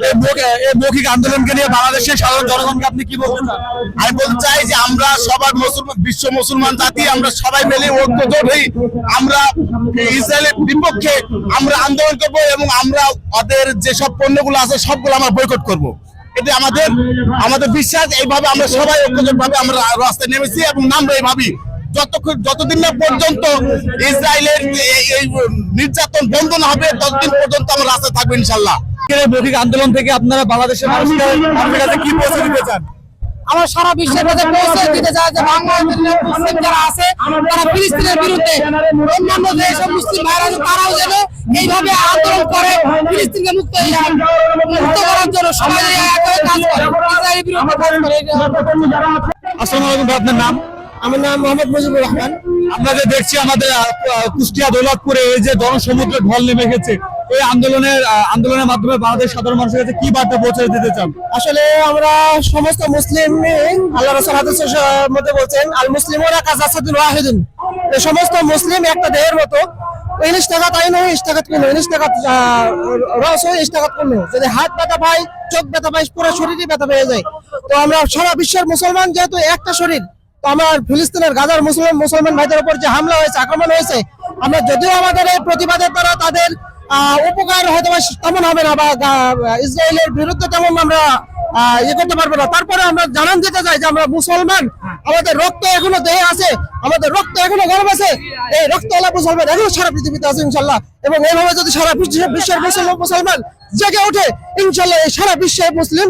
এই মৌখিক আন্দোলনকে নিয়ে বাংলাদেশের সাধারণ জনগণকে আপনি কি বলতে চান? আমি বলতে চাই যে আমরা সবার মুসলমান, বিশ্ব মুসলমান জাতি, আমরা সবাই মিলে ঐক্যজোট হই, আমরা ইসরায়েলের বিপক্ষে আমরা আন্দোলন করব এবং আমরা ওদের যেসব পণ্যগুলো আছে সবগুলো আমরা বয়কট করব। এটা আমাদের বিশ্বাস। এইভাবে আমরা সবাই ঐক্যজোট ভাবে আমরা রাস্তায় নেমেছি এবং নামবো এইভাবেই যতদিন না পর্যন্ত ইসরায়েলের এই নির্যাতন বন্ধ না হবে ততদিন পর্যন্ত আমরা রাস্তায় থাকবো ইনশাল্লাহ। এই মৌখিক আন্দোলন থেকে আপনারা বাংলাদেশের মানুষের কাছে কি পৌঁছে দিতে চান? আমার সারা বিশ্বের কাছে পৌঁছে দিতে চাই যে বাংলাদেশের মুসলিম যারা আছে তারা ফিলিস্তিনের বিরুদ্ধে অন্যান্য যেসব মুসলিম ভাইরা আছে তারাও যেন এইভাবে আন্দোলন করে ফিলিস্তিনকে মুক্ত করার জন্য সবাই একই কাজ করে, ইসরায়েলের বিরুদ্ধে কাজ করে। আসসালামু আলাইকুম, আপনার নাম? আমার নাম মোহাম্মদ মুজিবুর রহমান। আমরা যে দেখছি আমাদের কুষ্টিয়া দৌলতপুরে এই যে জনসমুদ্রের ঢল নেমে গেছে, এই আন্দোলনের মাধ্যমে বাংলাদেশ সাধারণ মানুষের কাছে কি বার্তা পৌঁছে দিতে চান? আসলে আমরা সমস্ত মুসলিম, আল্লাহ রাসূল হাদিসের মধ্যে বলছেন আল মুসলিমুনা কাযাসাদুন ওয়াহিদুন, এই সমস্ত মুসলিম একটা দেহের মতো। ইনস্তাগাত আইনু ইস্তাগাত কুনু, ইনস্তাগাত রাসূল ইস্তাগাত কুনু। যদি হাত ব্যথা পায়, চোখ ব্যথা পায়, পুরো শরীরই ব্যথা পেয়ে যায়। তো আমরা সারা বিশ্বের মুসলমান যেহেতু একটা শরীর, তো আমার ফিলিস্তিনের গাজার মুসলমান ভাইদের উপর যে হামলা হয়েছে, আক্রমণ হয়েছে, আমরা যদিও আমাদের এই প্রতিবাদের দ্বারা তাদের উপকার হয়তো তেমন হবে না বা ইসরায়েলের বিরুদ্ধে তেমন আমরা করতে পারবো না, তারপরে আমরা জানান দিতে চাই যে আমরা মুসলমান, আমাদের রক্ত এখনো দেহে আছে, আমাদের রক্ত এখনো গরম আছে, এই রক্তওয়ালা মুসলমান এখনো সারা পৃথিবীতে আছে ইনশাল্লাহ। এবং এইভাবে যদি সারা বিশ্বের মুসলমান জেগে ওঠে ইনশাল্লাহ, এই সারা বিশ্বে মুসলিম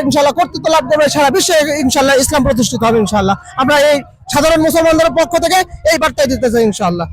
ইনশাল্লাহ কর্তৃত্ব লাভ করবে, সারা বিশ্বে ইনশাল্লাহ ইসলাম প্রতিষ্ঠিত হবে ইনশাল্লাহ। আমরা এই সাধারণ মুসলমানদের পক্ষ থেকে এই বার্তা দিতে চাই ইনশাল্লাহ।